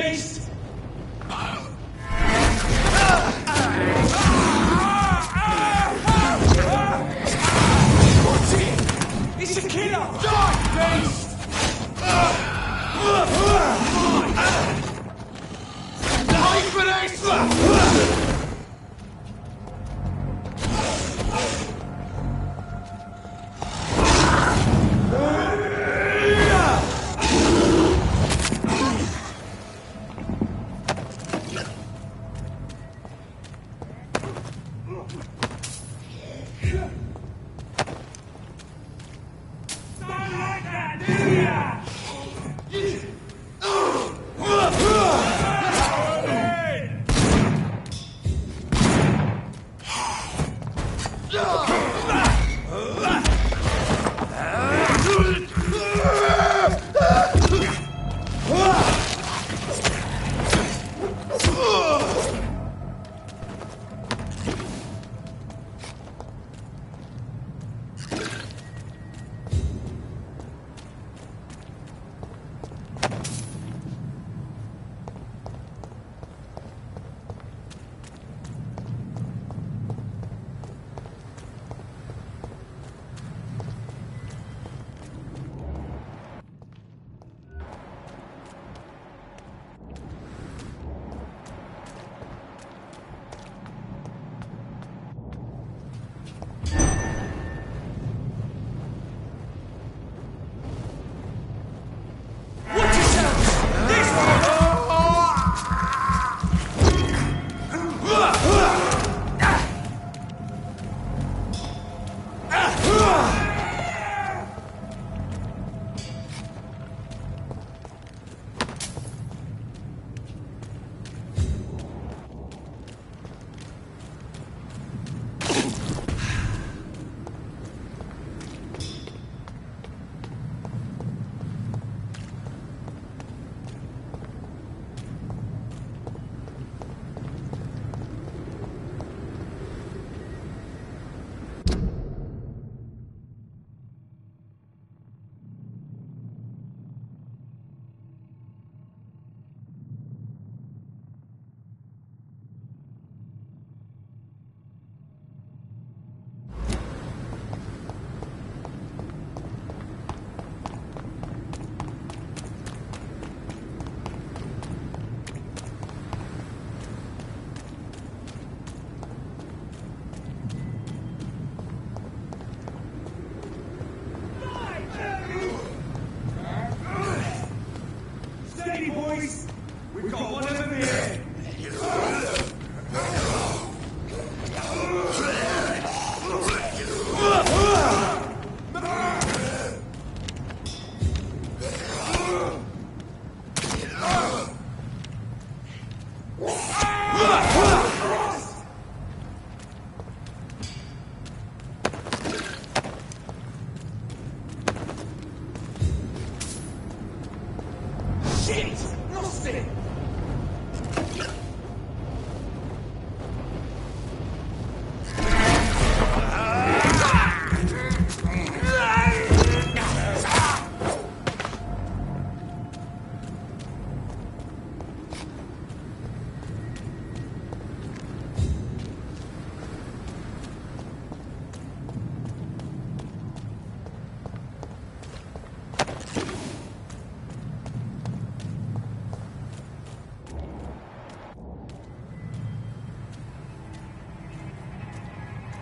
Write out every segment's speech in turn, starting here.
beast! What's it? He's a killer! Die, beast! Die for this!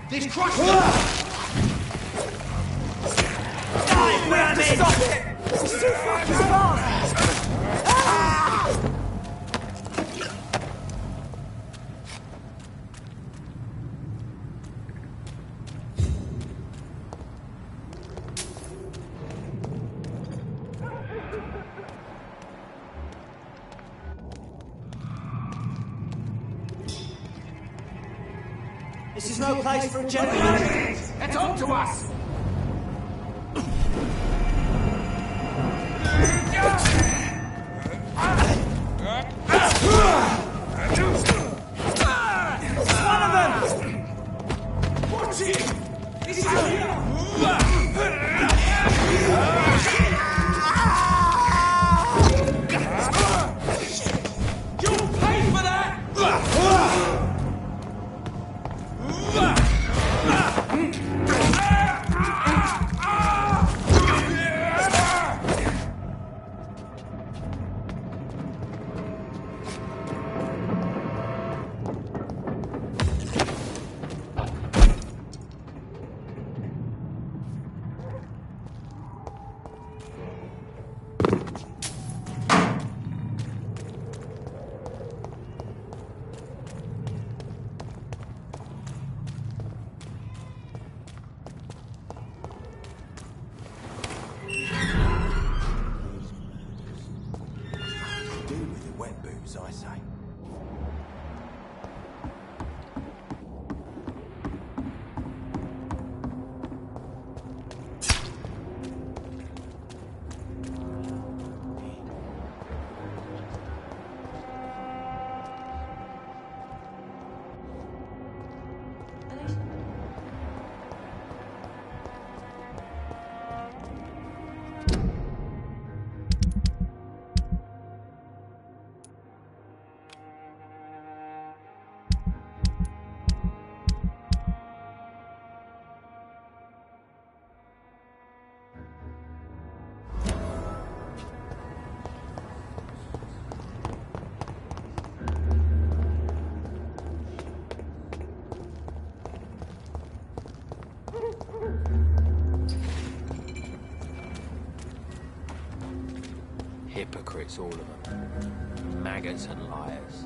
He's crushed him! Die, damn it! Stop it! This is too fucking fast! This is no place for a gentleman. It's up to us! One of them! Watch it! He's here! Shit! as I say. Hypocrites, all of them. Maggots and liars.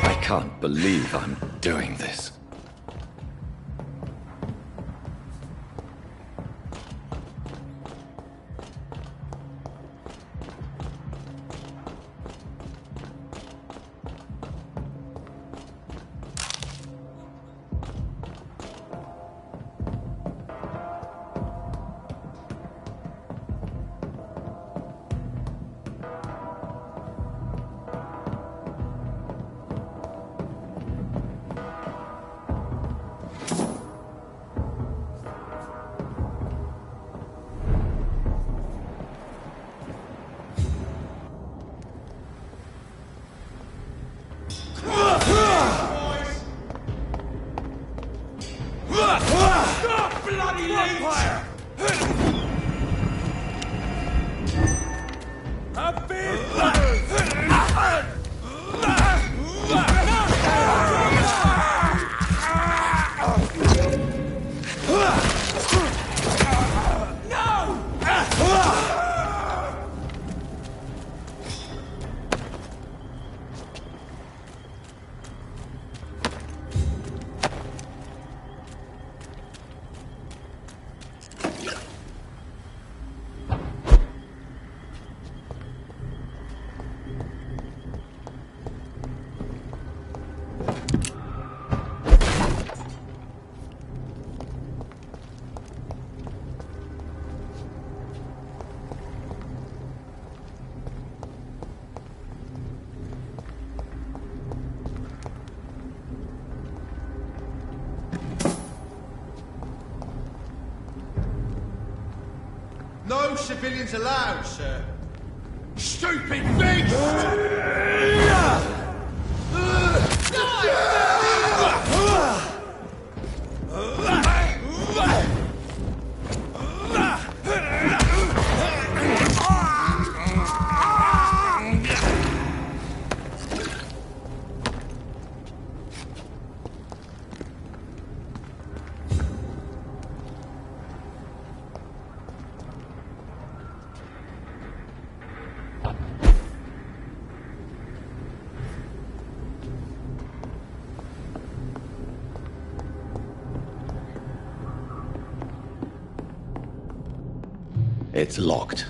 I can't believe I'm doing this. civilians allowed, sir. Stupid beast! It's locked.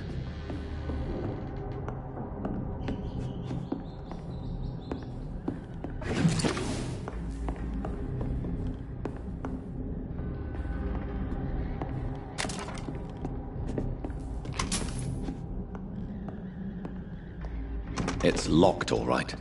It's locked, all right.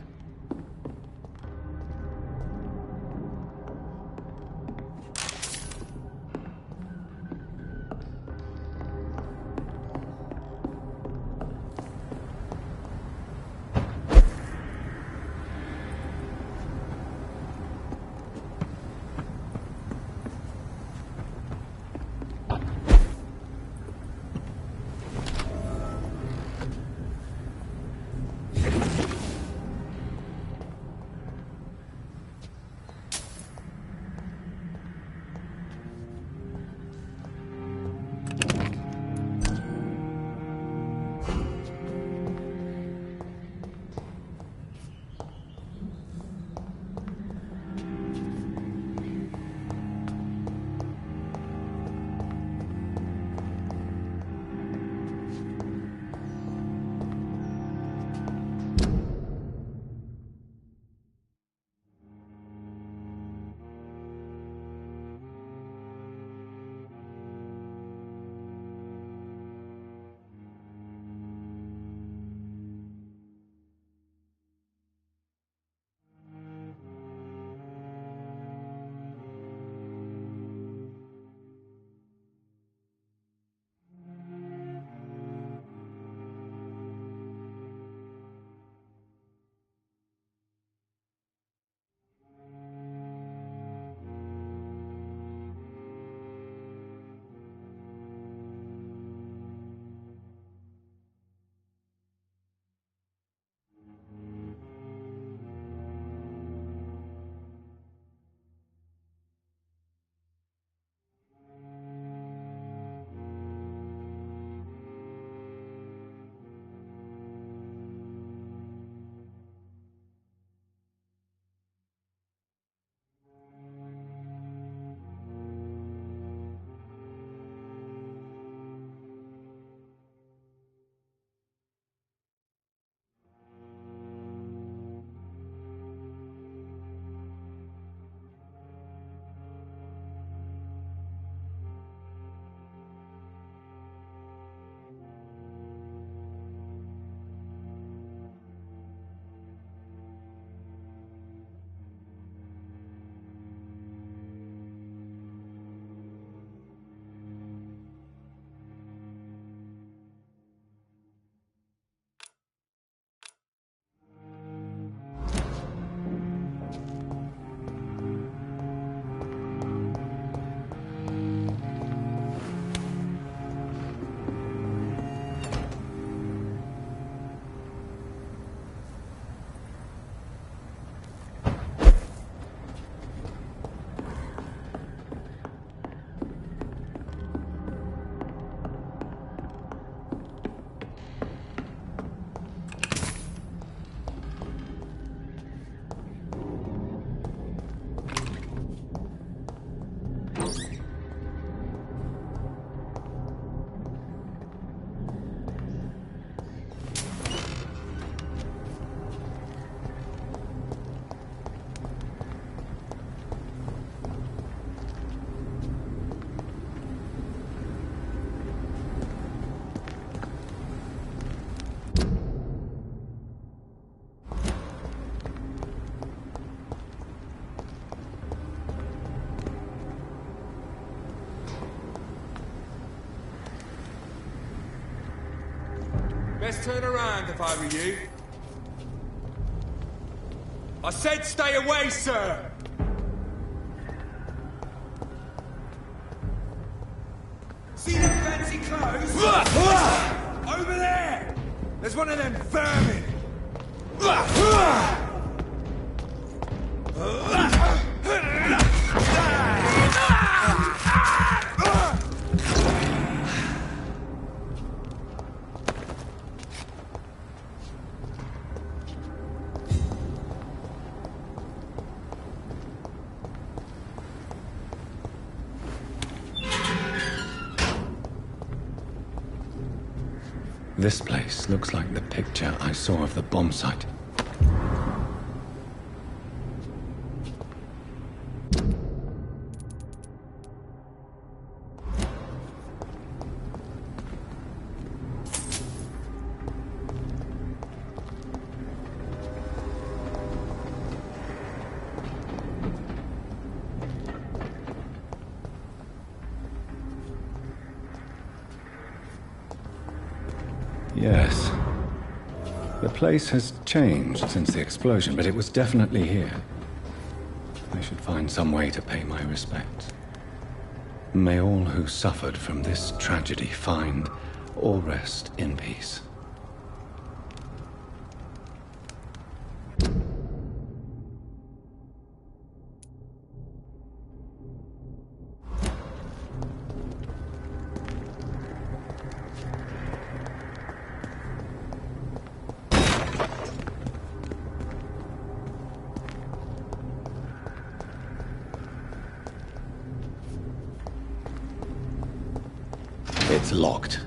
best turn around if I were you. I said stay away, sir! See them fancy clothes? Over there! There's one of them vermin! This place looks like the picture I saw of the bomb site. Yes. The place has changed since the explosion, but it was definitely here. I should find some way to pay my respects. May all who suffered from this tragedy find or rest in peace. It's locked.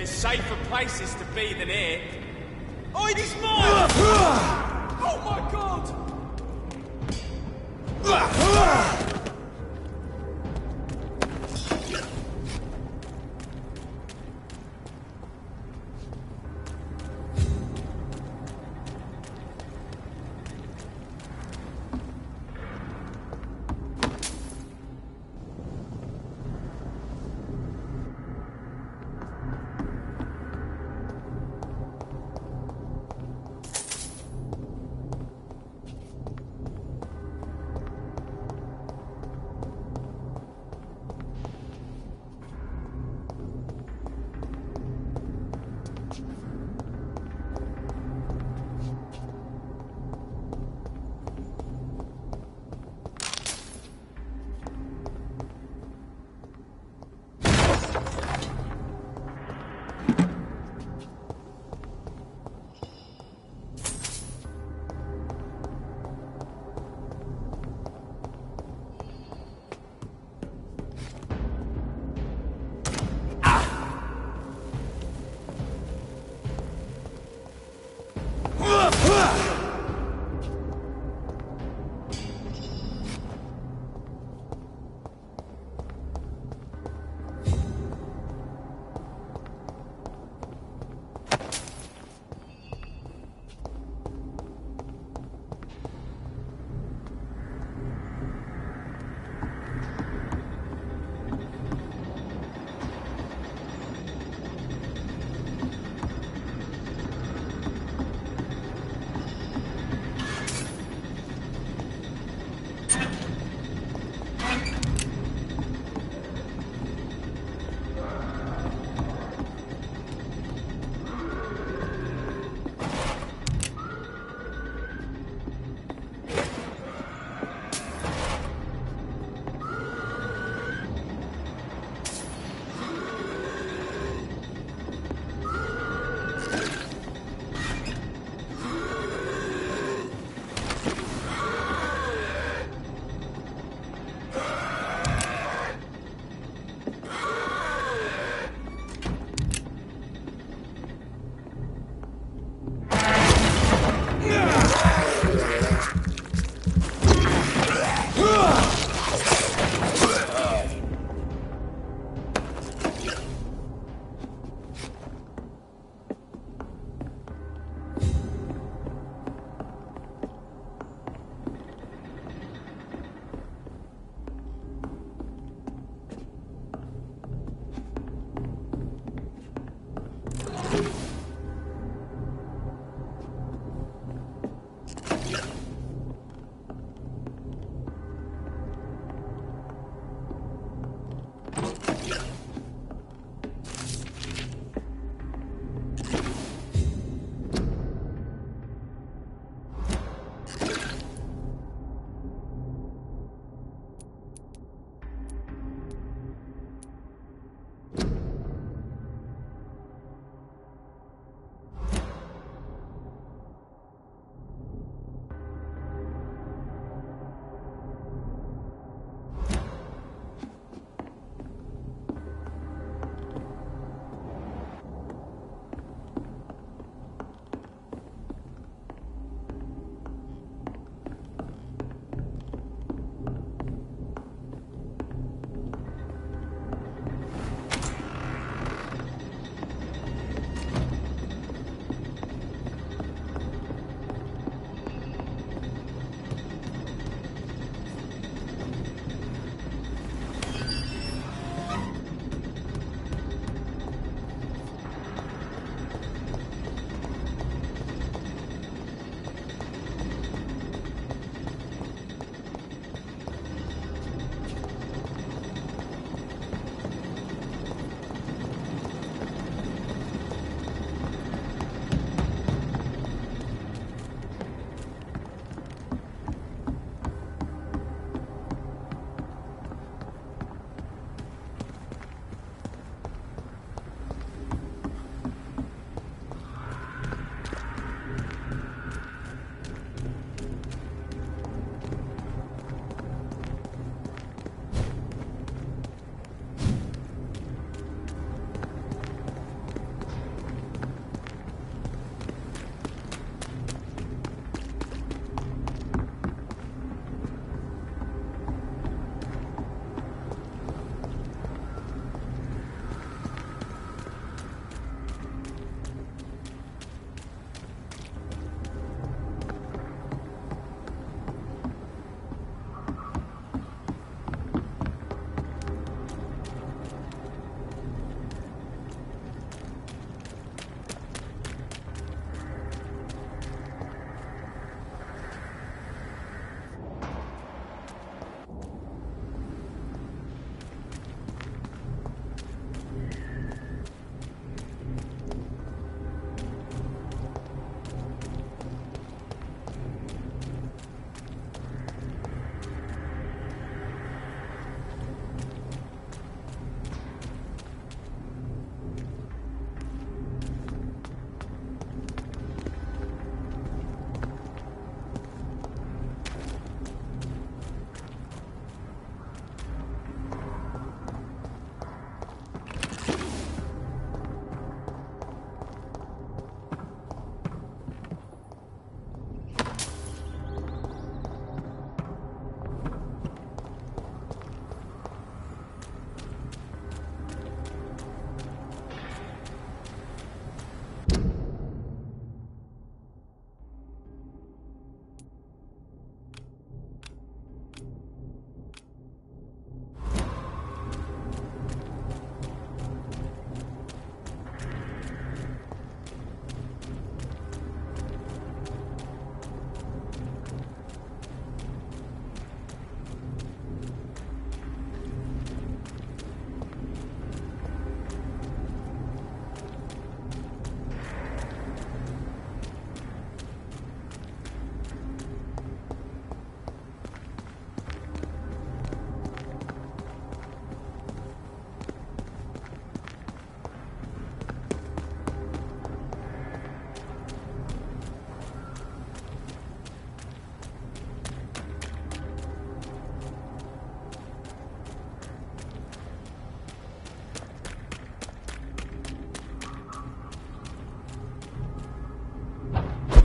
There's safer places to be than here. Oh, it is mine! Oh my god!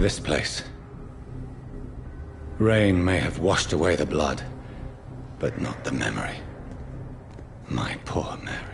This place. Rain may have washed away the blood, but not the memory. My poor Mary.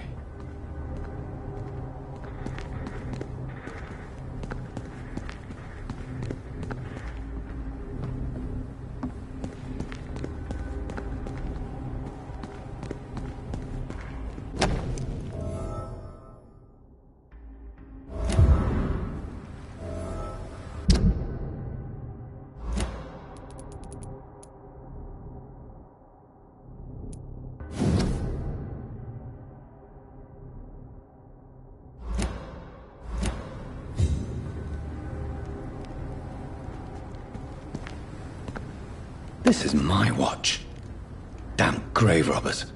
This is my watch. Damn grave robbers.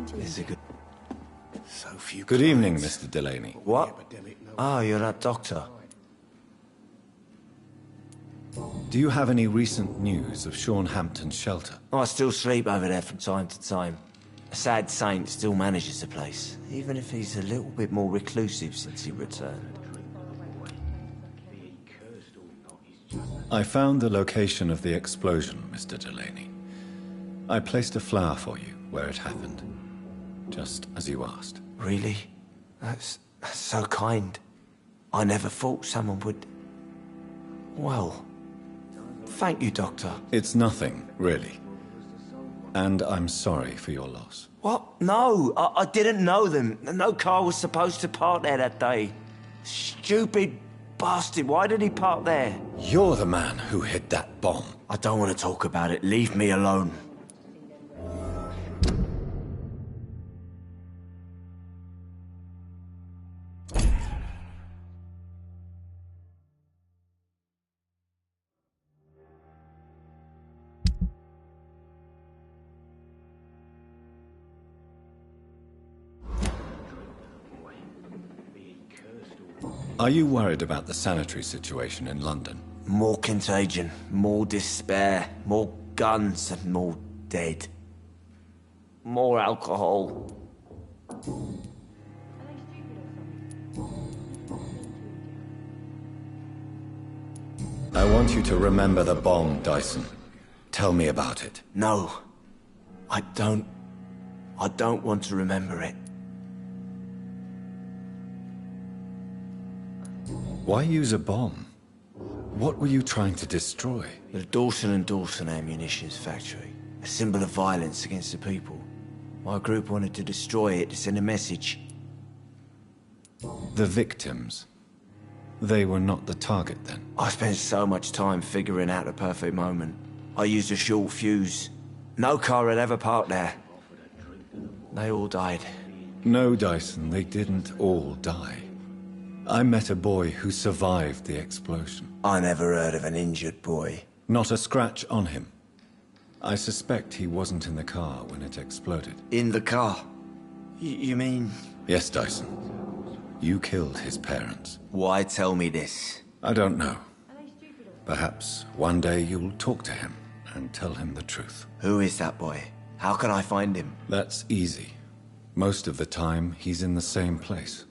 to It's a India. good... So few Good evening, clients. Mr. Delaney. What? Oh, you're that doctor. Do you have any recent news of Sean Hampton's shelter? Oh, I still sleep over there from time to time. A sad saint still manages the place, even if he's a little bit more reclusive since he returned. I found the location of the explosion, Mr. Delaney. I placed a flower for you where it happened, just as you asked. Really? That's so kind. I never thought someone would... Well, thank you, Doctor. It's nothing, really. And I'm sorry for your loss. What? No, I didn't know them. No car was supposed to park there that day. Stupid bastard, why did he park there? You're the man who hid that bomb. I don't want to talk about it. Leave me alone. Are you worried about the sanitary situation in London? More contagion, more despair, more guns and more dead. More alcohol. I want you to remember the bomb, Dyson. Tell me about it. No, I don't want to remember it. Why use a bomb? What were you trying to destroy? The Dawson & Dawson ammunitions factory. A symbol of violence against the people. My group wanted to destroy it to send a message. The victims. They were not the target then. I spent so much time figuring out the perfect moment. I used a short fuse. No car had ever parked there. They all died. No, Dyson, they didn't all die. I met a boy who survived the explosion. I never heard of an injured boy. Not a scratch on him. I suspect he wasn't in the car when it exploded. In the car? You mean... Yes, Dyson. You killed his parents. Why tell me this? I don't know. Perhaps one day you'll talk to him and tell him the truth. Who is that boy? How can I find him? That's easy. Most of the time, he's in the same place.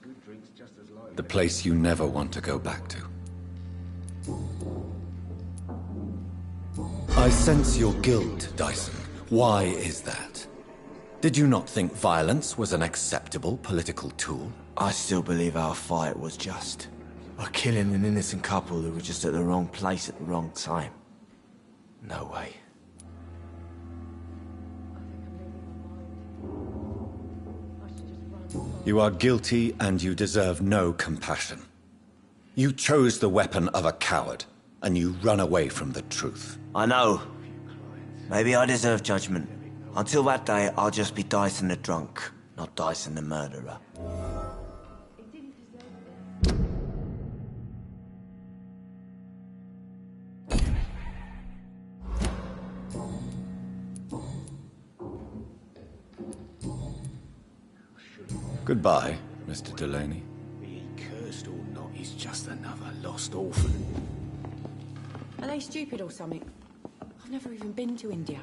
The place you never want to go back to. I sense your guilt, Dyson. Why is that? Did you not think violence was an acceptable political tool? I still believe our fight was just. By killing an innocent couple who were just at the wrong place at the wrong time. No way. You are guilty and you deserve no compassion. You chose the weapon of a coward, and you run away from the truth. I know. Maybe I deserve judgment. Until that day, I'll just be Dyson the drunk, not Dyson the murderer. Goodbye, Mr. Delaney. Be he cursed or not, he's just another lost orphan. Are they stupid or something? I've never even been to India.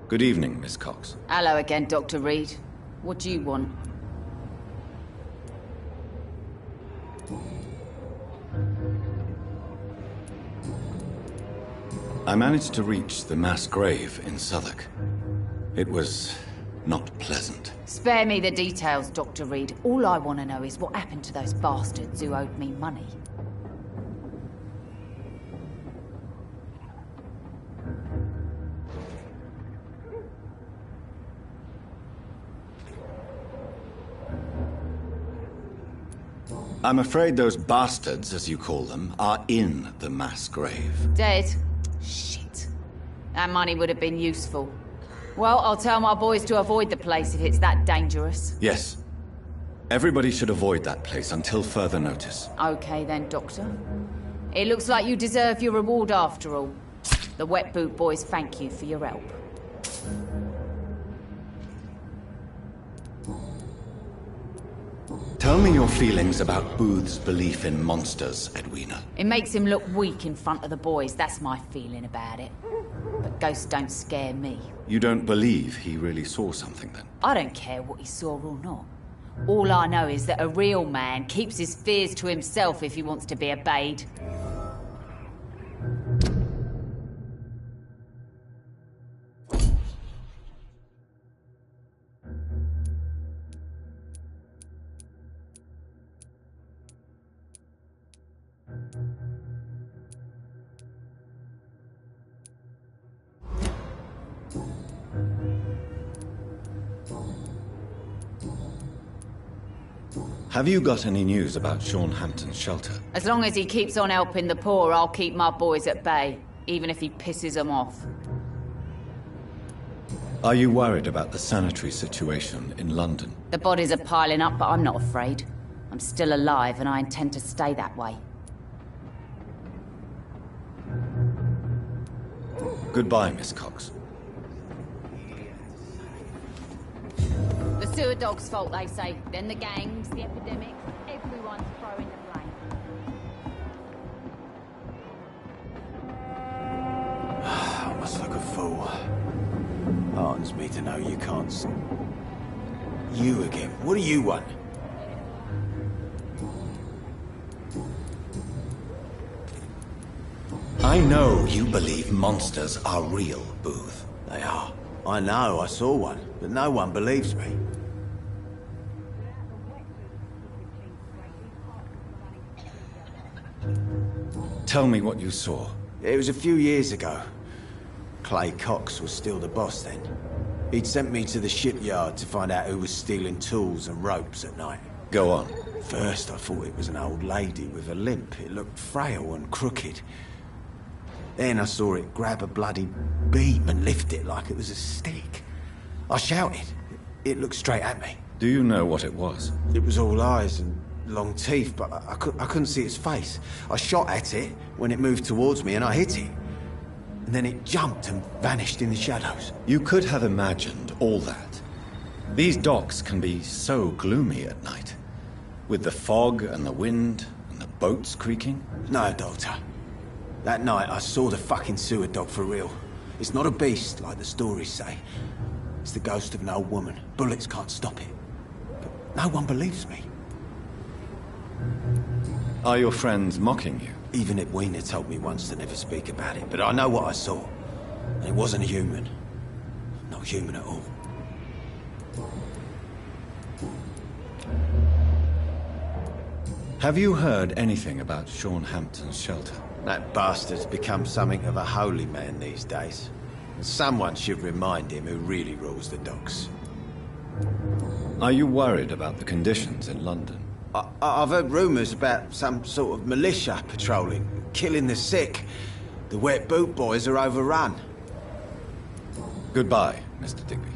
Good evening, Miss Cox. Hello again, Dr. Reed. What do you want? I managed to reach the mass grave in Southwark. It was not pleasant. Spare me the details, Dr. Reed. All I want to know is what happened to those bastards who owed me money. I'm afraid those bastards, as you call them, are in the mass grave. Dead? Shit. That money would have been useful. Well, I'll tell my boys to avoid the place if it's that dangerous. Yes. Everybody should avoid that place until further notice. Okay then, Doctor. It looks like you deserve your reward after all. The Wet Boot Boys thank you for your help. Tell me your feelings about Booth's belief in monsters, Edwina. It makes him look weak in front of the boys, that's my feeling about it. But ghosts don't scare me. You don't believe he really saw something, then? I don't care what he saw or not. All I know is that a real man keeps his fears to himself if he wants to be obeyed. Have you got any news about Sean Hampton's shelter? As long as he keeps on helping the poor, I'll keep my boys at bay, even if he pisses them off. Are you worried about the sanitary situation in London? The bodies are piling up, but I'm not afraid. I'm still alive, and I intend to stay that way. Goodbye, Miss Cox. The sewer dog's fault, they say. Then the gangs, the epidemics, everyone's throwing the blame. I must look a fool. Heartens me to know you can't... You again. What do you want? I know you believe monsters are real, Booth. They are. I know, I saw one, but no one believes me. Tell me what you saw. It was a few years ago. Clay Cox was still the boss then. He'd sent me to the shipyard to find out who was stealing tools and ropes at night. Go on. First I thought it was an old lady with a limp. It looked frail and crooked. Then I saw it grab a bloody beam and lift it like it was a stick. I shouted. It looked straight at me. Do you know what it was? It was all eyes and long teeth, but I couldn't see its face. I shot at it when it moved towards me and I hit it. And then it jumped and vanished in the shadows. You could have imagined all that. These docks can be so gloomy at night. With the fog and the wind and the boats creaking. No, Doctor. That night I saw the fucking sewer dog for real. It's not a beast like the stories say. It's the ghost of an old woman. Bullets can't stop it. But no one believes me. Are your friends mocking you? Even Edwina told me once to never speak about it, but I know what I saw. And it wasn't a human. Not human at all. Have you heard anything about Sean Hampton's shelter? That bastard's become something of a holy man these days. And someone should remind him who really rules the docks. Are you worried about the conditions in London? I've heard rumours about some sort of militia patrolling, killing the sick. The Wet Boot Boys are overrun. Goodbye, Mr. Digby.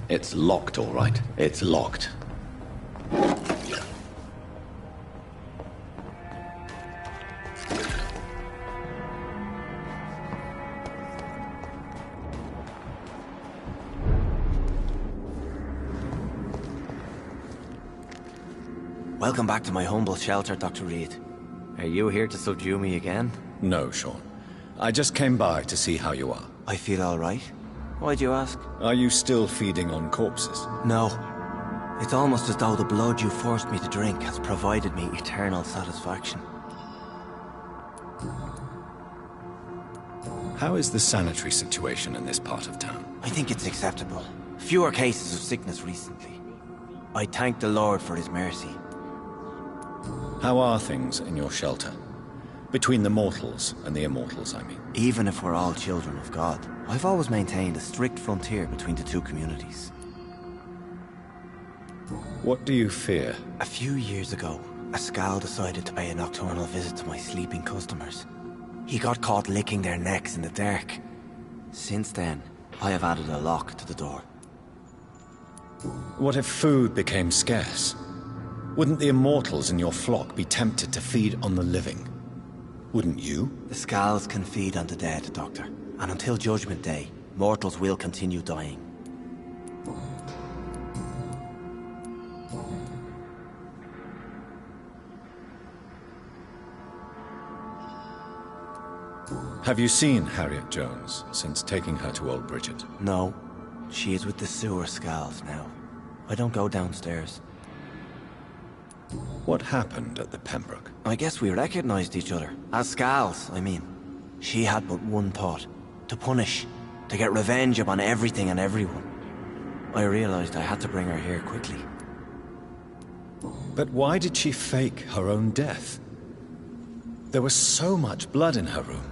It's locked, all right. It's locked. Welcome back to my humble shelter, Dr. Reed. Are you here to subdue me again? No, Sean. I just came by to see how you are. I feel all right. Why'd you ask? Are you still feeding on corpses? No. It's almost as though the blood you forced me to drink has provided me eternal satisfaction. How is the sanitary situation in this part of town? I think it's acceptable. Fewer cases of sickness recently. I thank the Lord for his mercy. How are things in your shelter? Between the mortals and the immortals, I mean. Even if we're all children of God, I've always maintained a strict frontier between the two communities. What do you fear? A few years ago, a Skal decided to pay a nocturnal visit to my sleeping customers. He got caught licking their necks in the dark. Since then, I have added a lock to the door. What if food became scarce? Wouldn't the immortals in your flock be tempted to feed on the living? Wouldn't you? The Skals can feed on the dead, Doctor. And until Judgment Day, mortals will continue dying. Have you seen Harriet Jones since taking her to Old Bridget? No. She is with the sewer Skals now. I don't go downstairs. What happened at the Pembroke? I guess we recognized each other. As Skals, I mean. She had but one thought. To punish. To get revenge upon everything and everyone. I realized I had to bring her here quickly. But why did she fake her own death? There was so much blood in her room.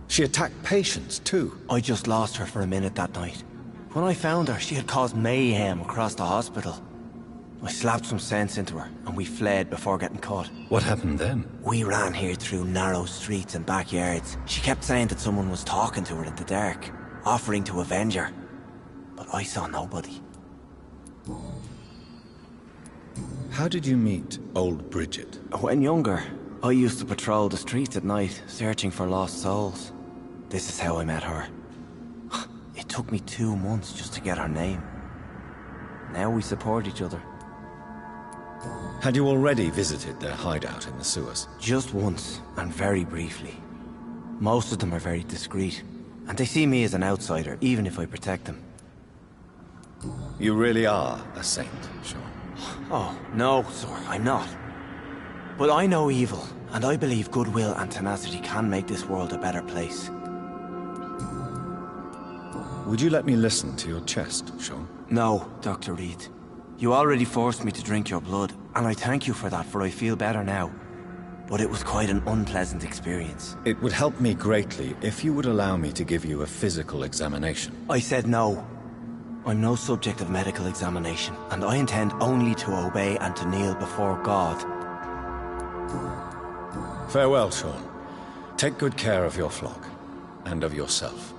She attacked patients, too. I just lost her for a minute that night. When I found her, she had caused mayhem across the hospital. I slapped some sense into her, and we fled before getting caught. What happened then? We ran here through narrow streets and backyards. She kept saying that someone was talking to her in the dark, offering to avenge her. But I saw nobody. How did you meet Old Bridget? When younger, I used to patrol the streets at night, searching for lost souls. This is how I met her. It took me 2 months just to get her name. Now we support each other. Had you already visited their hideout in the sewers? Just once, and very briefly. Most of them are very discreet, and they see me as an outsider, even if I protect them. You really are a saint, Sean. Oh, no, sir, I'm not. But I know evil, and I believe goodwill and tenacity can make this world a better place. Would you let me listen to your chest, Sean? No, Dr. Reed. You already forced me to drink your blood, and I thank you for that, for I feel better now. But it was quite an unpleasant experience. It would help me greatly if you would allow me to give you a physical examination. I said no. I'm no subject of medical examination, and I intend only to obey and to kneel before God. Farewell, Sean. Take good care of your flock, and of yourself.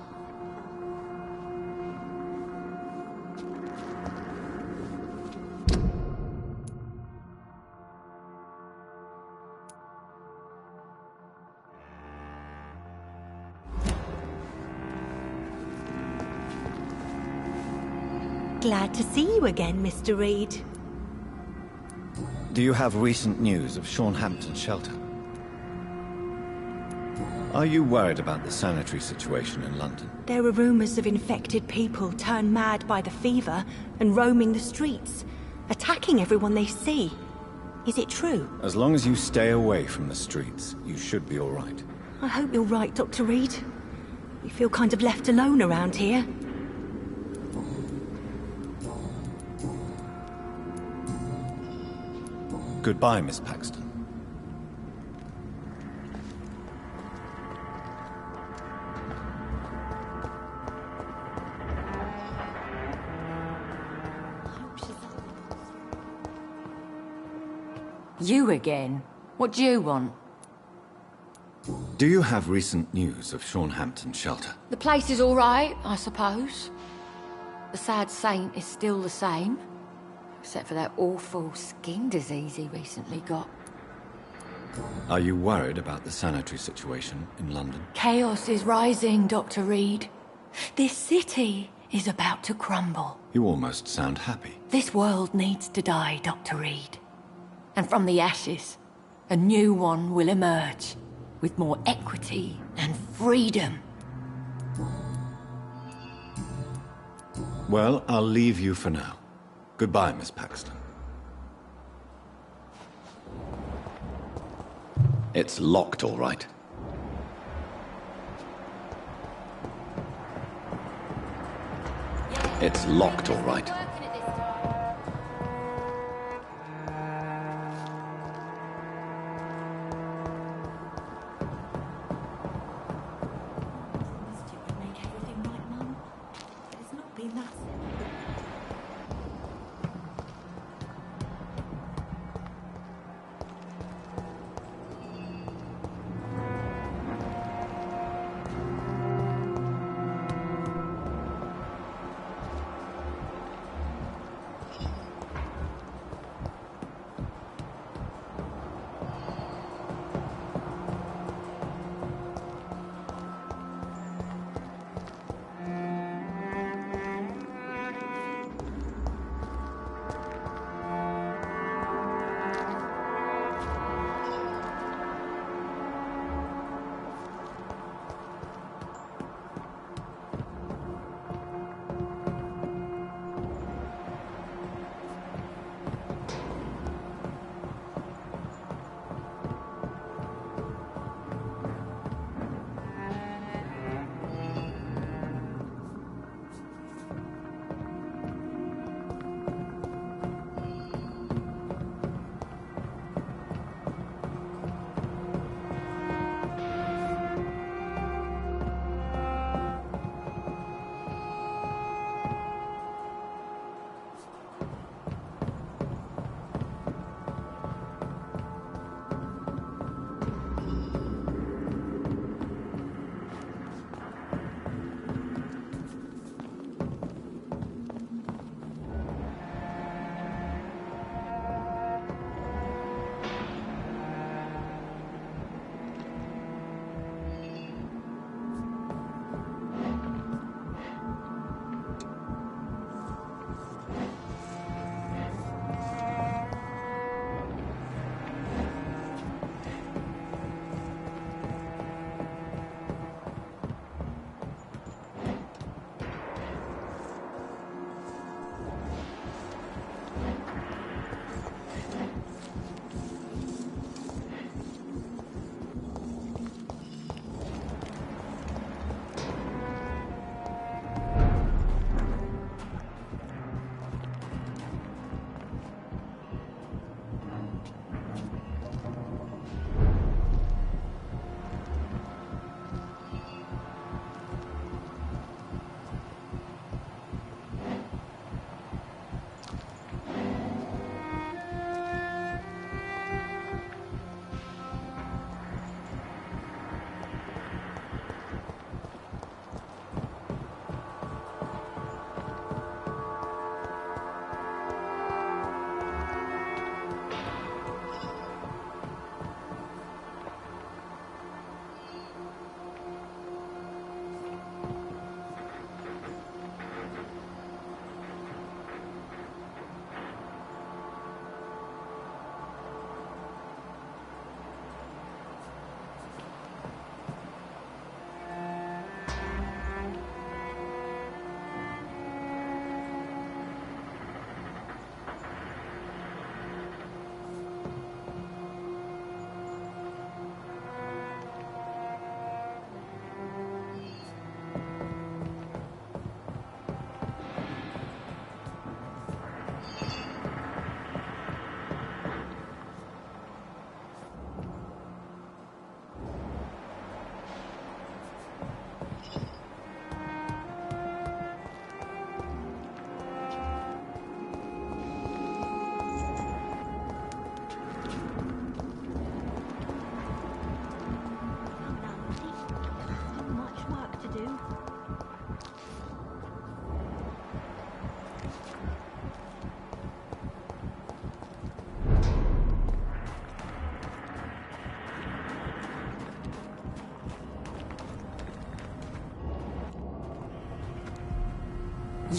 Glad to see you again, Mr. Reed. Do you have recent news of Sean Hampton's shelter? Are you worried about the sanitary situation in London? There are rumors of infected people turned mad by the fever and roaming the streets, attacking everyone they see. Is it true? As long as you stay away from the streets, you should be all right. I hope you're right, Dr. Reed. We feel kind of left alone around here. Goodbye, Miss Paxton. You again? What do you want? Do you have recent news of Sean Hampton's shelter? The place is all right, I suppose. The sad saint is still the same. Except for that awful skin disease he recently got. Are you worried about the sanitary situation in London? Chaos is rising, Dr. Reed. This city is about to crumble. You almost sound happy. This world needs to die, Dr. Reed. And from the ashes, a new one will emerge, with more equity and freedom. Well, I'll leave you for now. Goodbye, Miss Paxton. It's locked, all right. It's locked, all right.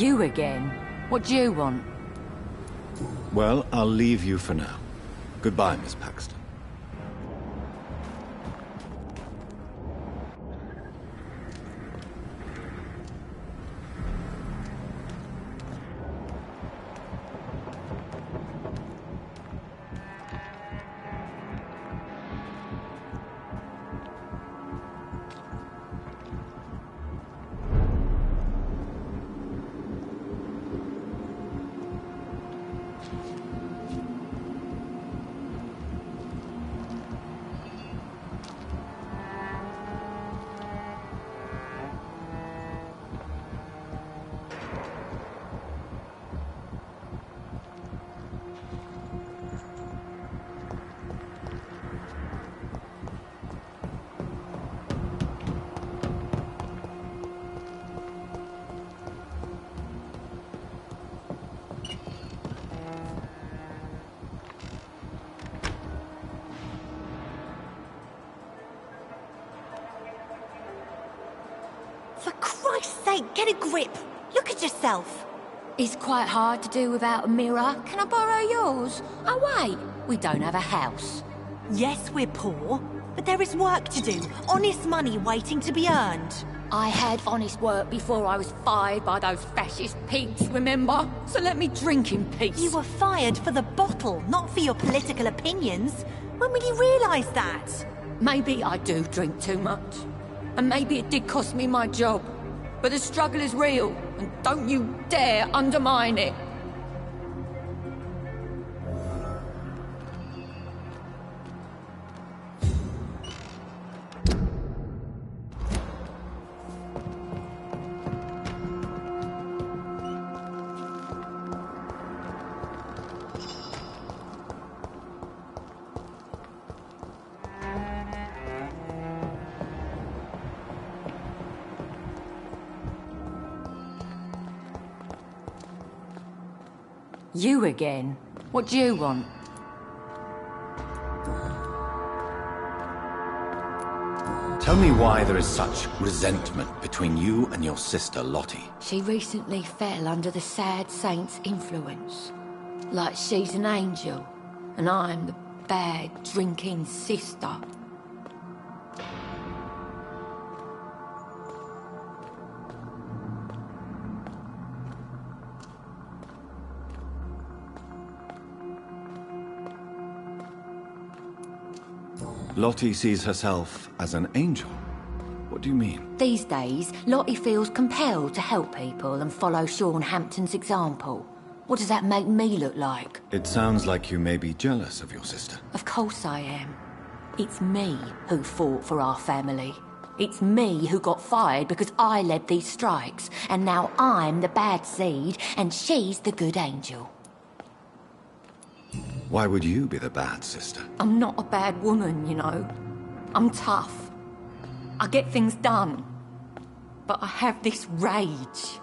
You again? What do you want? Well, I'll leave you for now. Goodbye, Miss Paxton. For Christ's sake, get a grip! Look at yourself! It's quite hard to do without a mirror. Can I borrow yours? Oh wait, we don't have a house. Yes, we're poor, but there is work to do. Honest money waiting to be earned. I had honest work before I was fired by those fascist pigs, remember? So let me drink in peace. You were fired for the bottle, not for your political opinions. When will you realise that? Maybe I do drink too much. And maybe it did cost me my job. But the struggle is real, and don't you dare undermine it. You again? What do you want? Tell me why there is such resentment between you and your sister, Lottie. She recently fell under the sad saint's influence. Like she's an angel, and I'm the bad, drinking sister. Lottie sees herself as an angel. What do you mean? These days, Lottie feels compelled to help people and follow Sean Hampton's example. What does that make me look like? It sounds like you may be jealous of your sister. Of course I am. It's me who fought for our family. It's me who got fired because I led these strikes, and now I'm the bad seed and she's the good angel. Why would you be the bad sister? I'm not a bad woman, you know. I'm tough. I get things done. But I have this rage.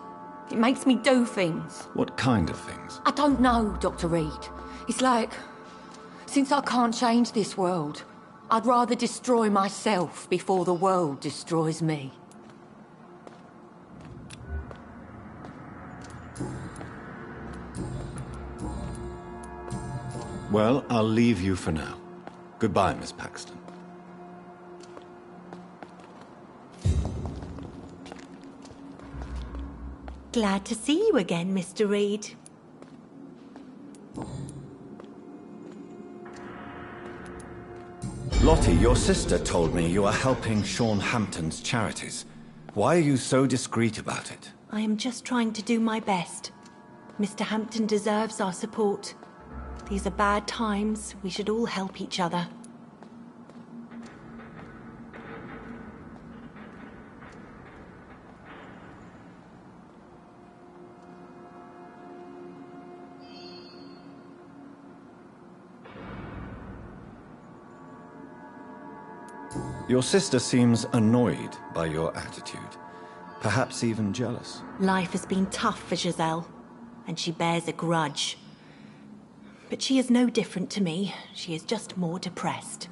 It makes me do things. What kind of things? I don't know, Dr. Reed. It's like, since I can't change this world, I'd rather destroy myself before the world destroys me. Well, I'll leave you for now. Goodbye, Miss Paxton. Glad to see you again, Mr. Reed. Lottie, your sister told me you are helping Sean Hampton's charities. Why are you so discreet about it? I am just trying to do my best. Mr. Hampton deserves our support. These are bad times. We should all help each other. Your sister seems annoyed by your attitude. Perhaps even jealous. Life has been tough for Giselle, and she bears a grudge. But she is no different to me. She is just more depressed.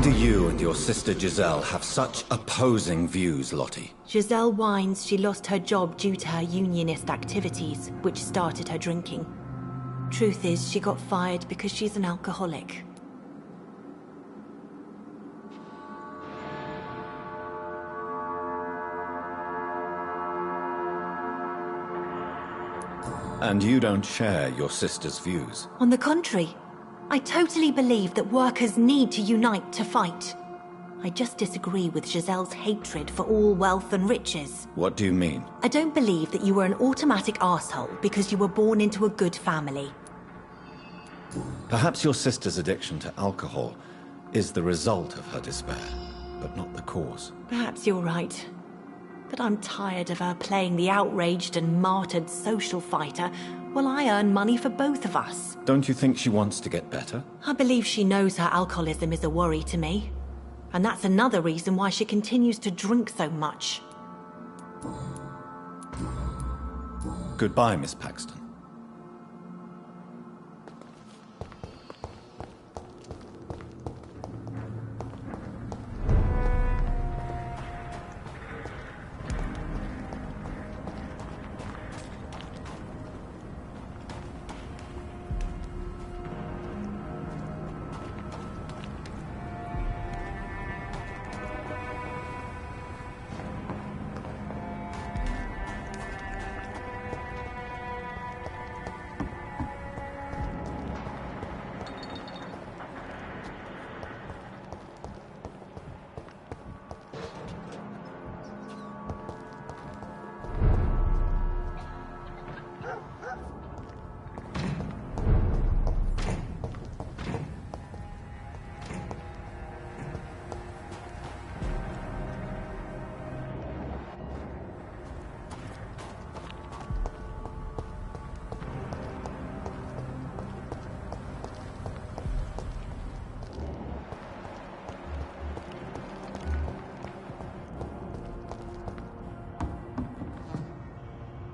do you and your sister Giselle have such opposing views, Lottie? Giselle whines she lost her job due to her unionist activities, which started her drinking. Truth is, she got fired because she's an alcoholic. And you don't share your sister's views? On the contrary, I totally believe that workers need to unite to fight. I just disagree with Giselle's hatred for all wealth and riches. What do you mean? I don't believe that you were an automatic arsehole because you were born into a good family. Perhaps your sister's addiction to alcohol is the result of her despair, but not the cause. Perhaps you're right. But I'm tired of her playing the outraged and martyred social fighter while I earn money for both of us. Don't you think she wants to get better? I believe she knows her alcoholism is a worry to me. And that's another reason why she continues to drink so much. Goodbye, Miss Paxton.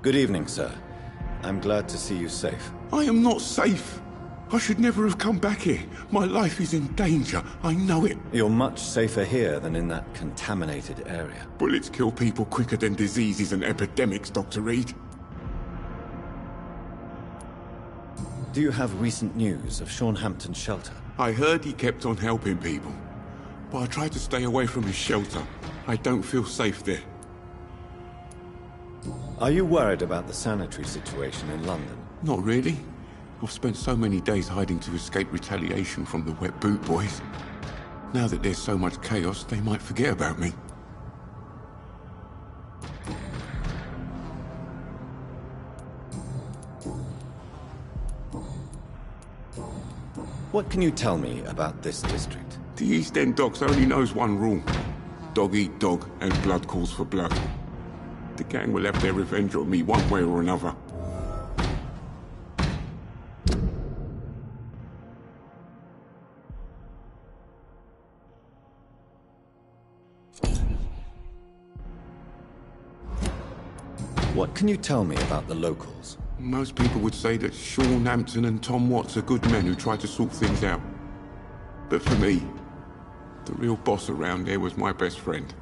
Good evening, sir. I'm glad to see you safe. I am not safe. I should never have come back here. My life is in danger. I know it. You're much safer here than in that contaminated area. Bullets kill people quicker than diseases and epidemics, Dr. Reed. Do you have recent news of Sean Hampton's shelter? I heard he kept on helping people, but I tried to stay away from his shelter. I don't feel safe there. Are you worried about the sanitary situation in London? Not really. I've spent so many days hiding to escape retaliation from the Wet Boot Boys. Now that there's so much chaos, they might forget about me. What can you tell me about this district? The East End Docks only knows one rule. Dog eat dog, and blood calls for blood. The gang will have their revenge on me one way or another. What can you tell me about the locals? Most people would say that Sean Hampton and Tom Watts are good men who try to sort things out. But for me, the real boss around there was my best friend,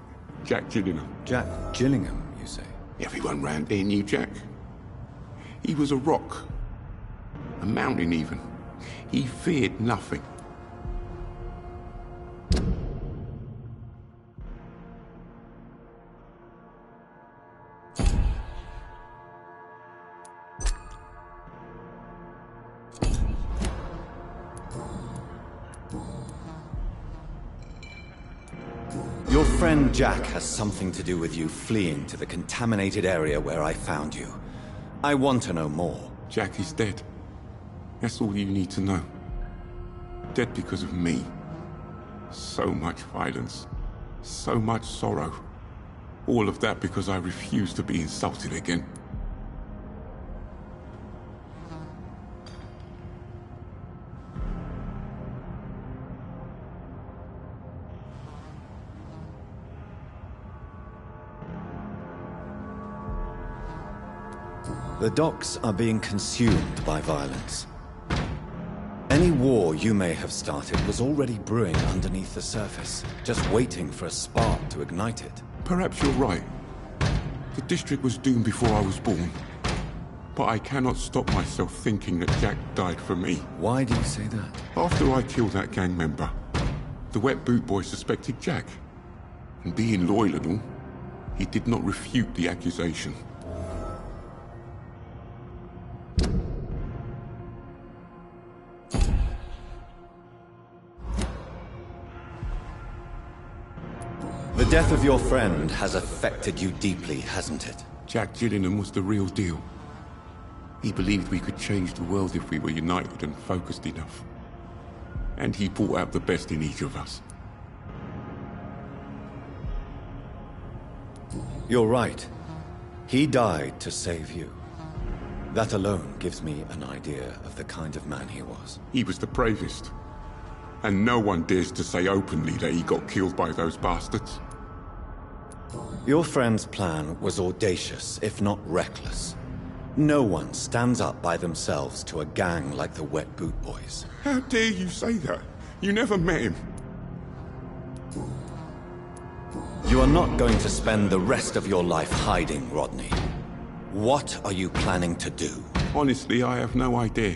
Jack Gillingham. Jack Gillingham, you say? Everyone round there knew Jack. He was a rock. A mountain, even. He feared nothing. Your friend Jack has something to do with you fleeing to the contaminated area where I found you. I want to know more. Jack is dead. That's all you need to know. Dead because of me. So much violence. So much sorrow. All of that because I refused to be insulted again. The docks are being consumed by violence. Any war you may have started was already brewing underneath the surface, just waiting for a spark to ignite it. Perhaps you're right. The district was doomed before I was born. But I cannot stop myself thinking that Jack died for me. Why do you say that? After I killed that gang member, the Wet Boot Boy suspected Jack. And being loyal and all, he did not refute the accusation. The death of your friend has affected you deeply, hasn't it? Jack Gillingham was the real deal. He believed we could change the world if we were united and focused enough. And he brought out the best in each of us. You're right. He died to save you. That alone gives me an idea of the kind of man he was. He was the bravest. And no one dares to say openly that he got killed by those bastards. Your friend's plan was audacious, if not reckless. No one stands up by themselves to a gang like the Wet Boot Boys. How dare you say that? You never met him. You are not going to spend the rest of your life hiding, Rodney. What are you planning to do? Honestly, I have no idea.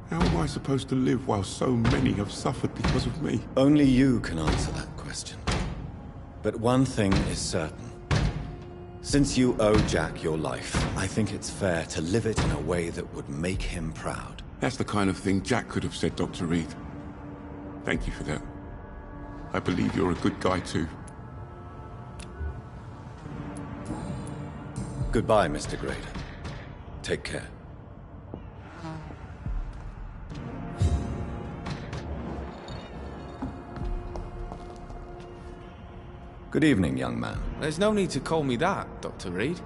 How am I supposed to live while so many have suffered because of me? Only you can answer that question. But one thing is certain. Since you owe Jack your life, I think it's fair to live it in a way that would make him proud. That's the kind of thing Jack could have said, Dr. Reed. Thank you for that. I believe you're a good guy too. Goodbye, Mr. Grader. Take care. Good evening, young man. There's no need to call me that, Dr. Reed.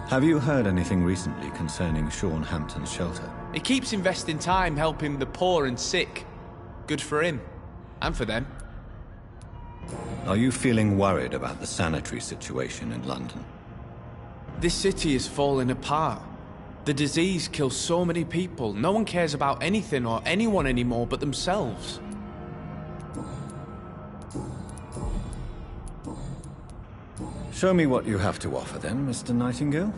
Have you heard anything recently concerning Sean Hampton's shelter? He keeps investing time helping the poor and sick. Good for him. And for them. Are you feeling worried about the sanitary situation in London? This city is falling apart. The disease kills so many people. No one cares about anything or anyone anymore but themselves. Show me what you have to offer then, Mr. Nightingale.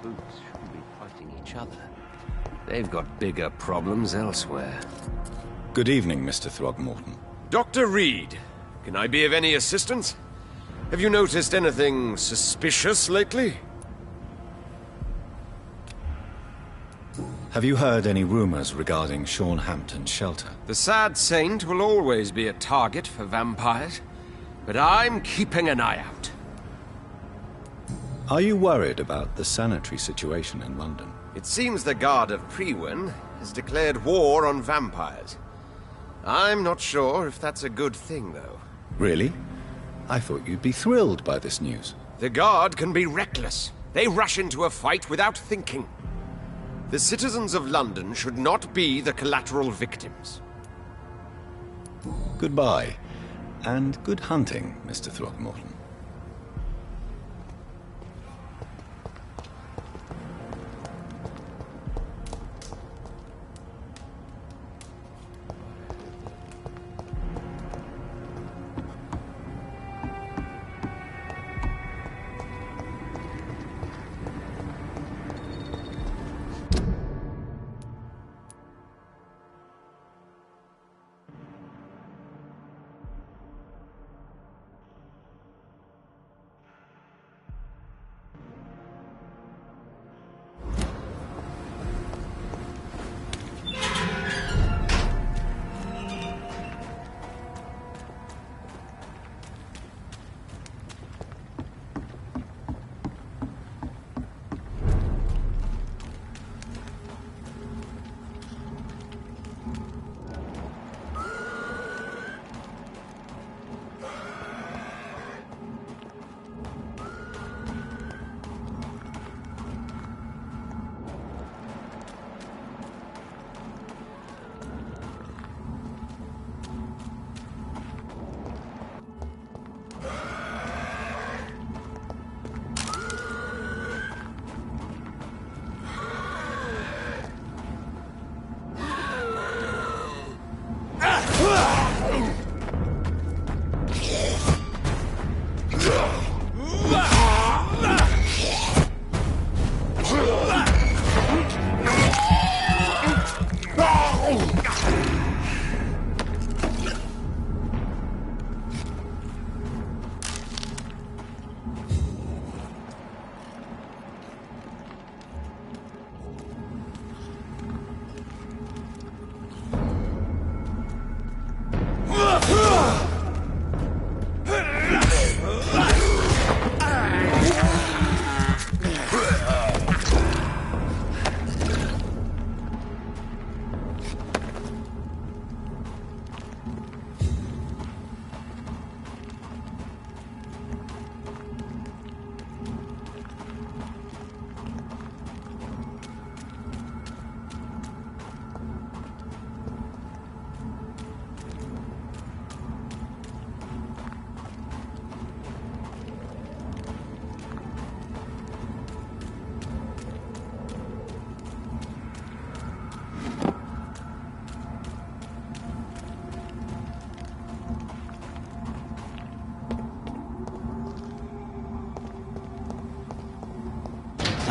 Boots shouldn't be fighting each other. They've got bigger problems elsewhere. Good evening, Mr. Throgmorton. Dr. Reed, can I be of any assistance? Have you noticed anything suspicious lately? Have you heard any rumors regarding Sean Hampton's shelter? The sad saint will always be a target for vampires, but I'm keeping an eye out. Are you worried about the sanitary situation in London? It seems the Guard of Priwen has declared war on vampires. I'm not sure if that's a good thing, though. Really? I thought you'd be thrilled by this news. The Guard can be reckless. They rush into a fight without thinking. The citizens of London should not be the collateral victims. Goodbye, and good hunting, Mr. Throgmorton.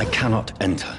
I cannot enter.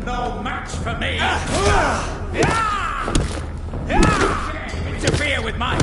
No match for me! Interfere with mine!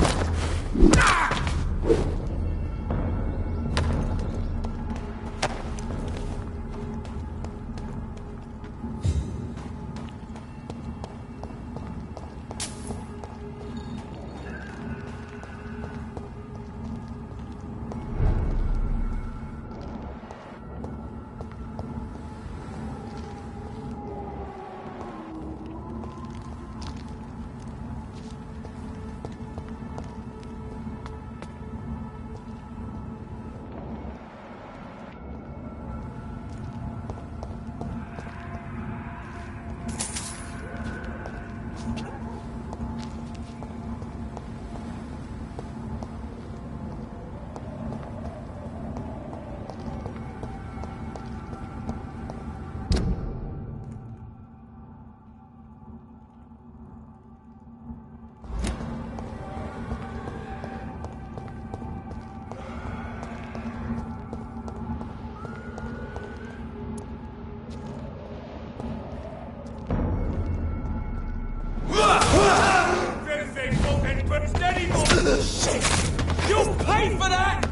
You'll pay for that!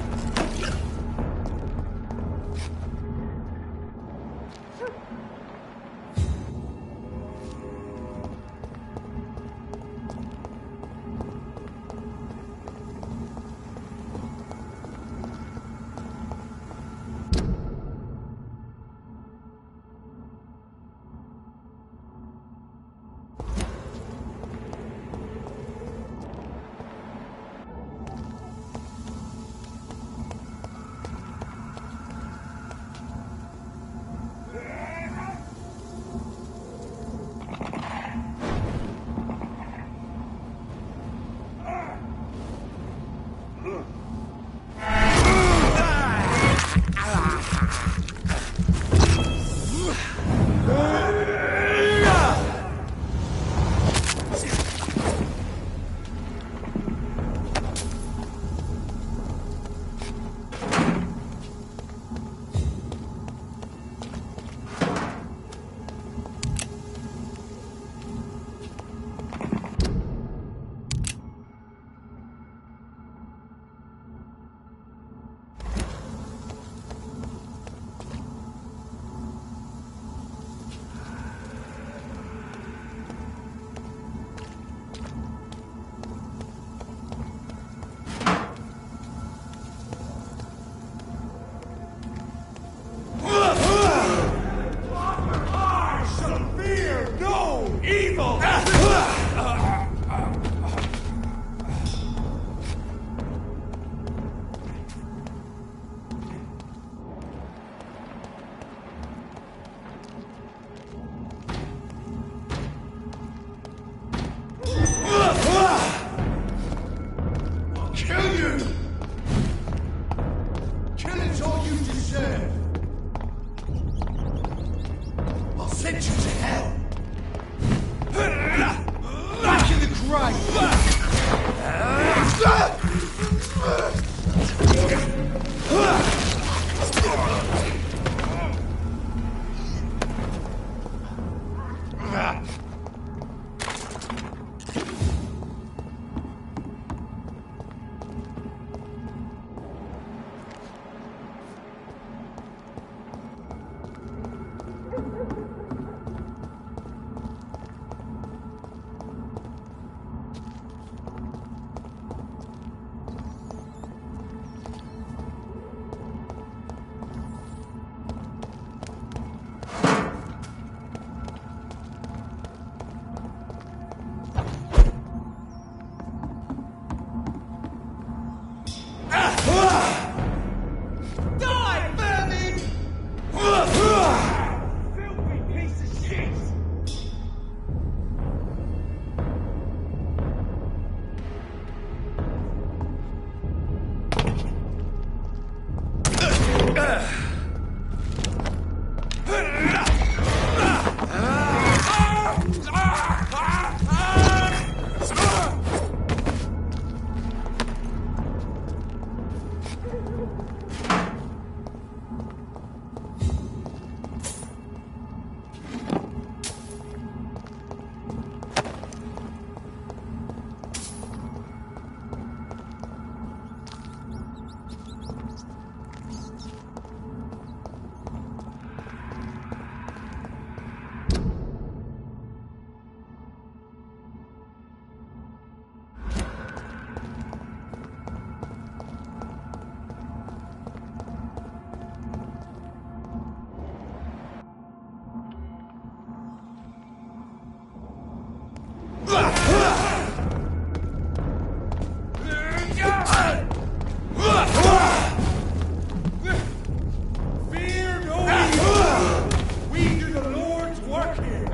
Fear no evil! We do the Lord's work here!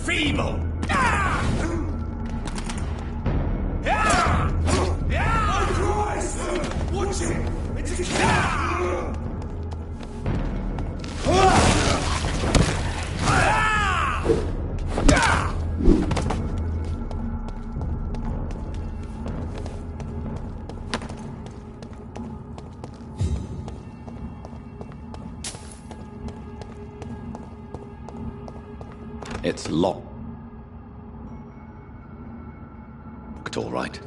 feeble! Watch it! It's a It's locked. All right.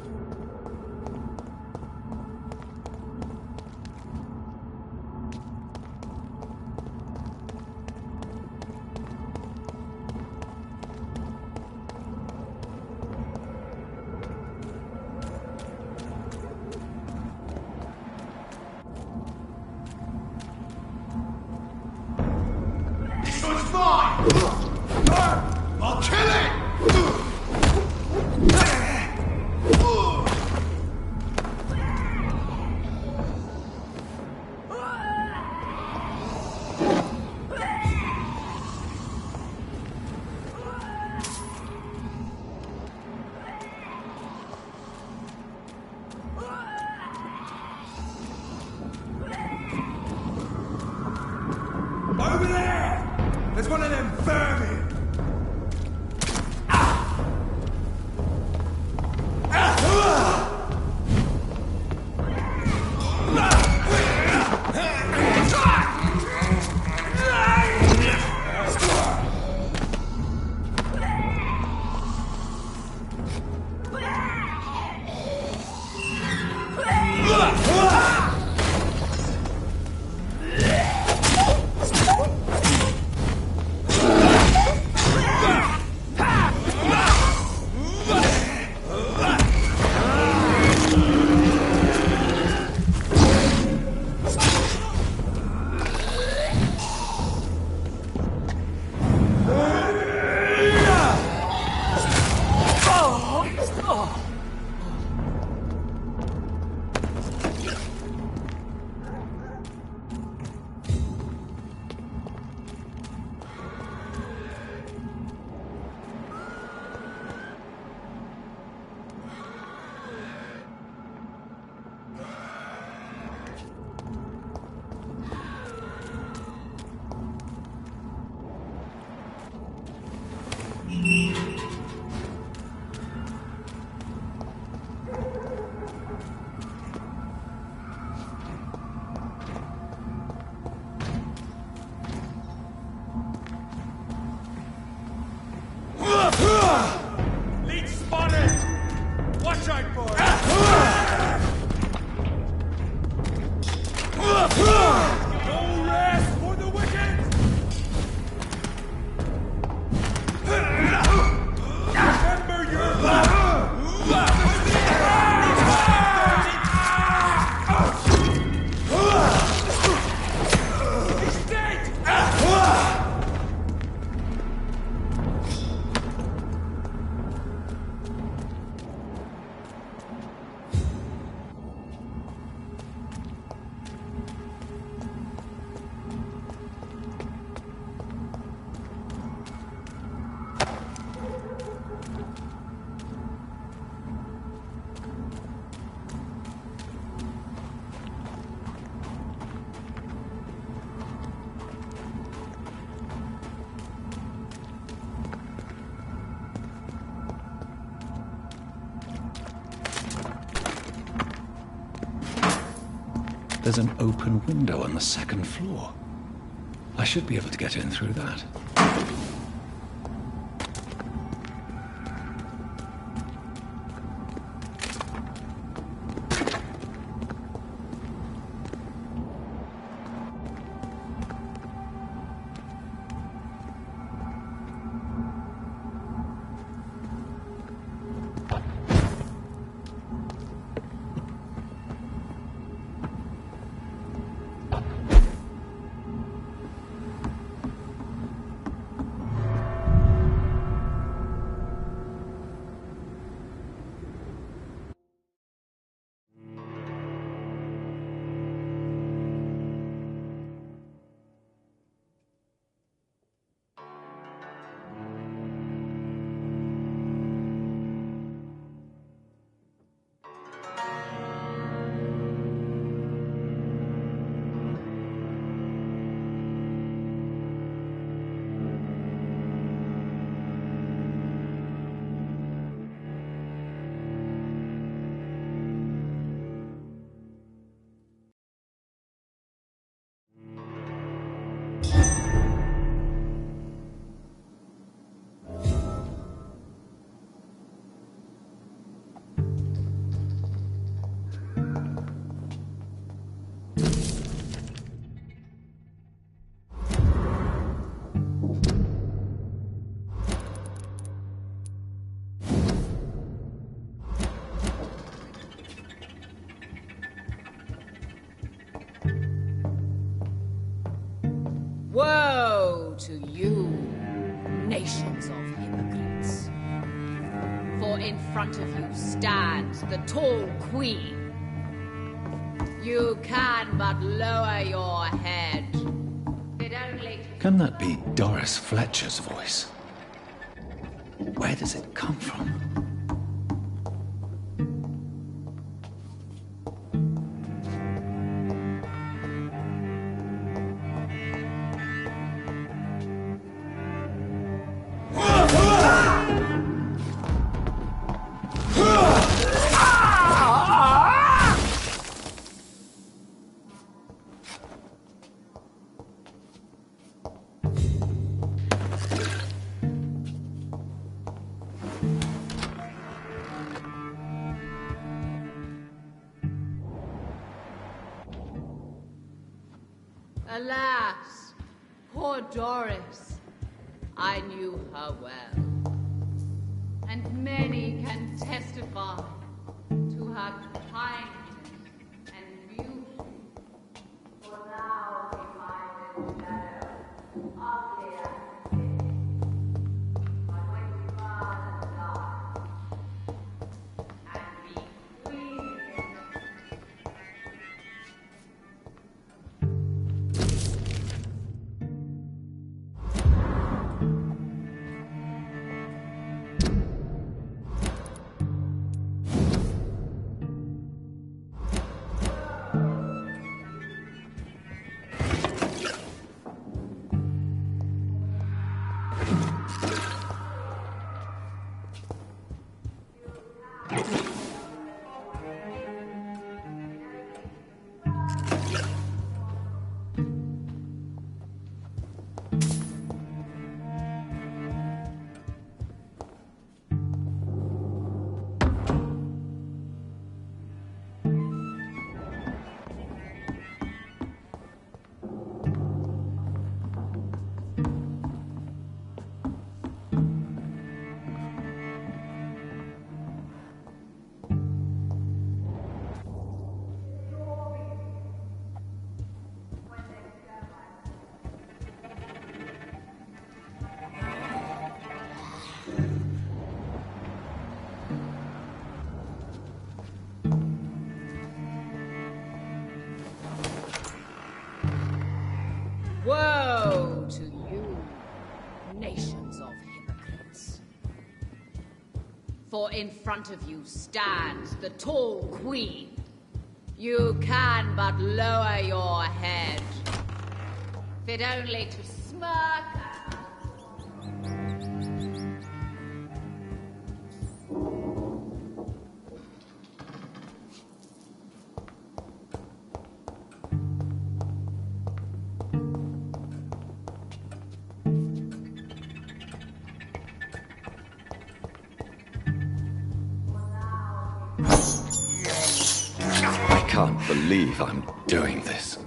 This one's mine! I'll kill it! There's an open window on the second floor. I should be able to get in through that. Woe to you, nations of hypocrites. For in front of you stands the tall queen. You can but lower your head. It only... Can that be Doris Fletcher's voice? Where does it come from? Alas, poor Doris. I knew her well. And many can testify to her kindness and beauty. For now we find it better, ugly as sin. But when we burn and die, and be queen again, woe to you, nations of hypocrites. For in front of you stands the tall queen. You can but lower your head, fit only to smirk at her. can't believe I'm doing this.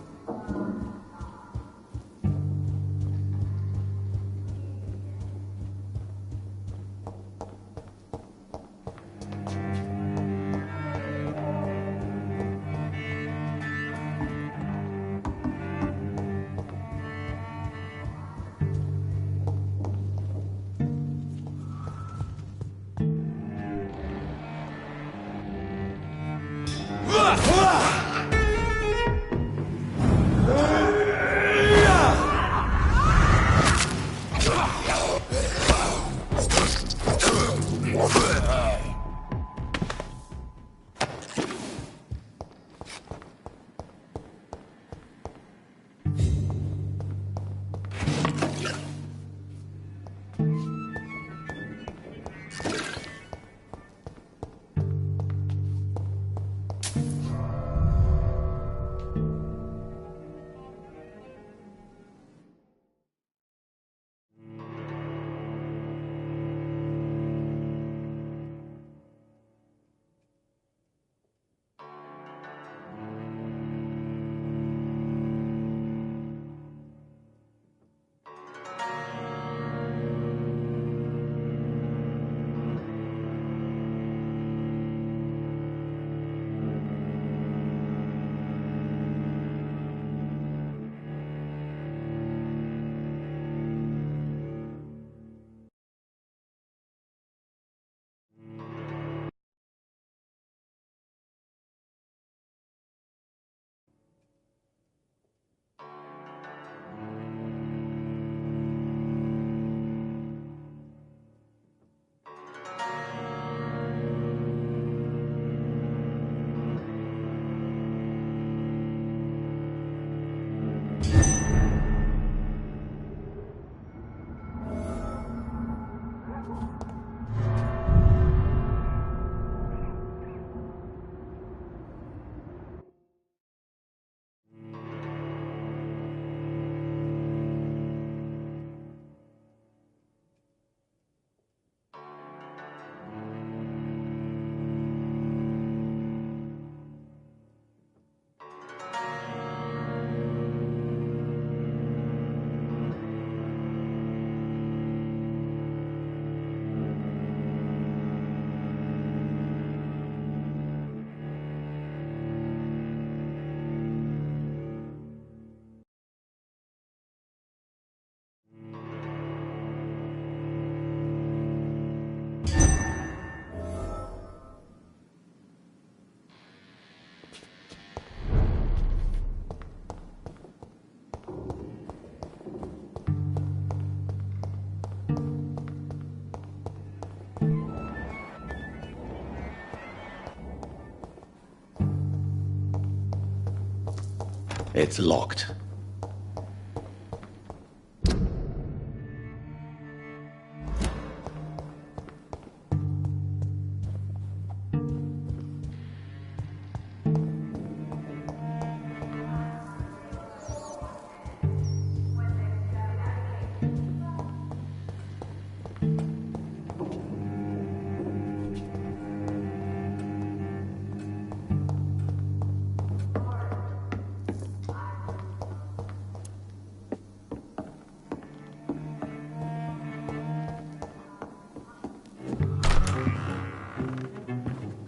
It's locked.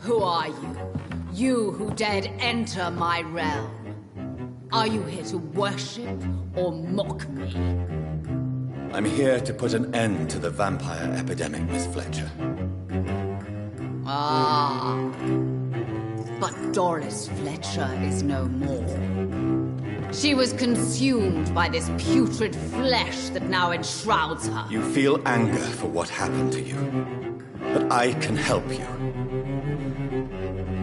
Who are you? You who dared enter my realm. Are you here to worship or mock me? I'm here to put an end to the vampire epidemic, Miss Fletcher. Ah. But Doris Fletcher is no more. She was consumed by this putrid flesh that now enshrouds her. You feel anger for what happened to you. But I can help you.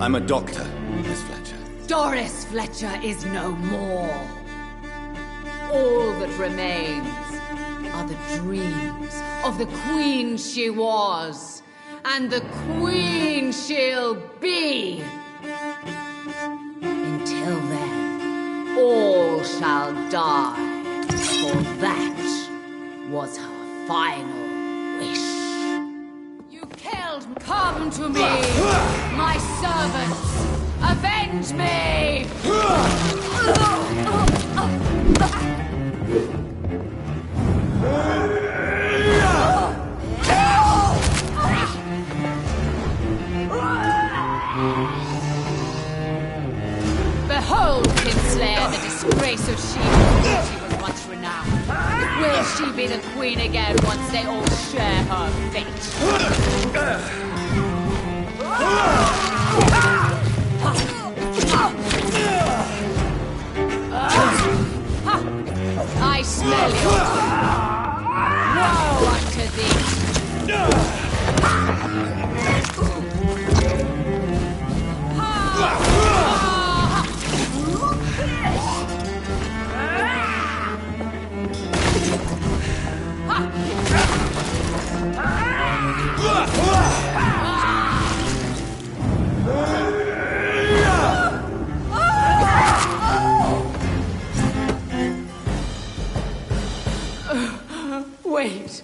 I'm a doctor, Miss Fletcher. Doris Fletcher is no more. All that remains are the dreams of the queen she was, and the queen she'll be. Until then, all shall die, for that was her final wish. You killed me. Come to me, my servants, Avenge me! Behold, Kinslayer, the disgrace of she-hulk. She was once renowned. Will she be the queen again once they all share her fate? I smell you. Woe unto thee! Wait.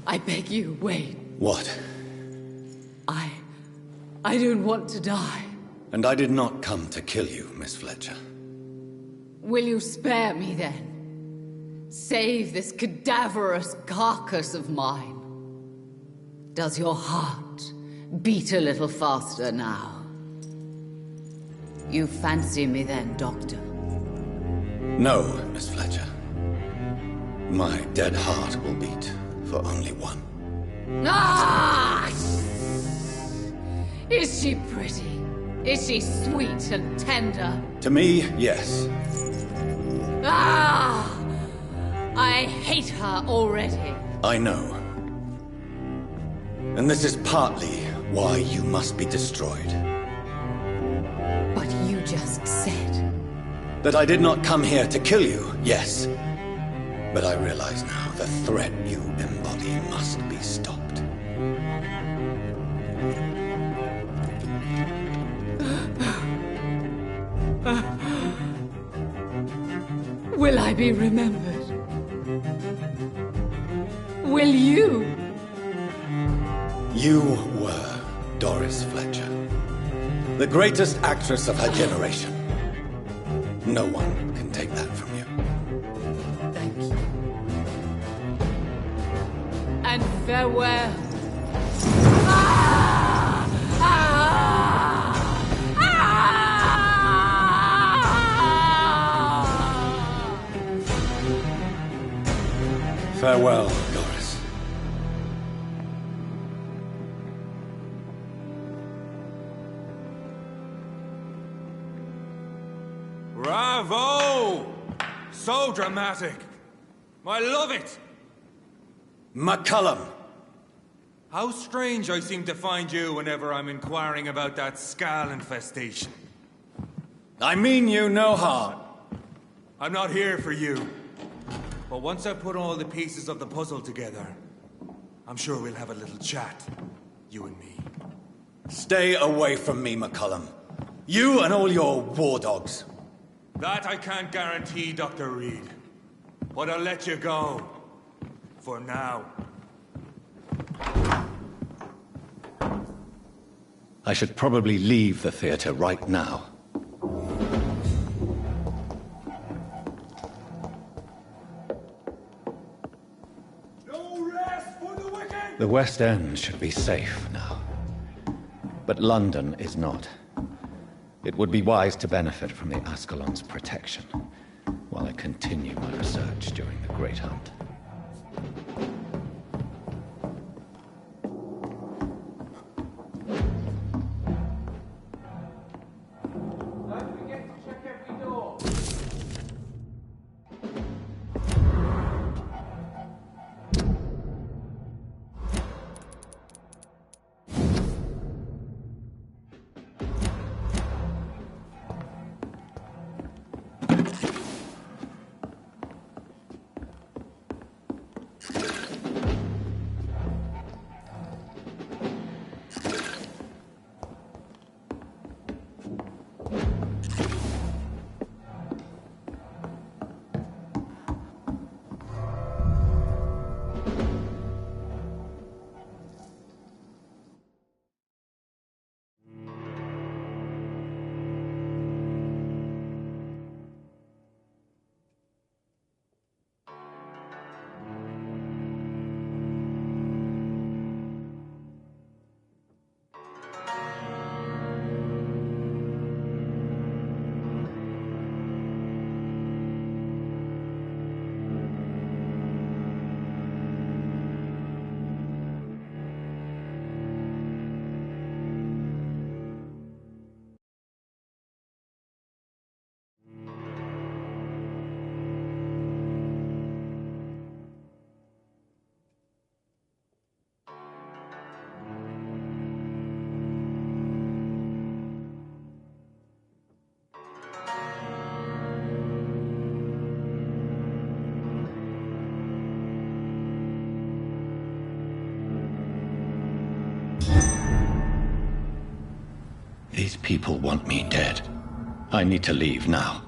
I beg you, wait. What? I don't want to die. And I did not come to kill you, Miss Fletcher. Will you spare me then? Save this cadaverous carcass of mine. Does your heart beat a little faster now? You fancy me then, Doctor? No, Miss Fletcher. My dead heart will beat for only one. Ah! Is she pretty? Is she sweet and tender? To me, yes. Ah! I hate her already. I know. And this is partly why you must be destroyed. But you just said... That I did not come here to kill you, yes. But I realize now the threat you embody must be stopped. Will I be remembered? Will you? You were Doris Fletcher, the greatest actress of her generation. No one can take that from you. Thank you. And farewell. Ah! Ah! Ah! Farewell, Doris. Bravo! So dramatic. I love it. McCullum! How strange I seem to find you whenever I'm inquiring about that Skal infestation. I mean you no harm. I'm not here for you. But once I put all the pieces of the puzzle together, I'm sure we'll have a little chat. You and me. Stay away from me, McCullum. You and all your war dogs. That I can't guarantee, Dr. Reed. But I'll let you go. For now. I should probably leave the theater right now. No rest for the wicked! The West End should be safe now. But London is not. It would be wise to benefit from the Ascalon's protection, while I continue my research during the Great Hunt. Don't forget to check every door. These people want me dead. I need to leave now.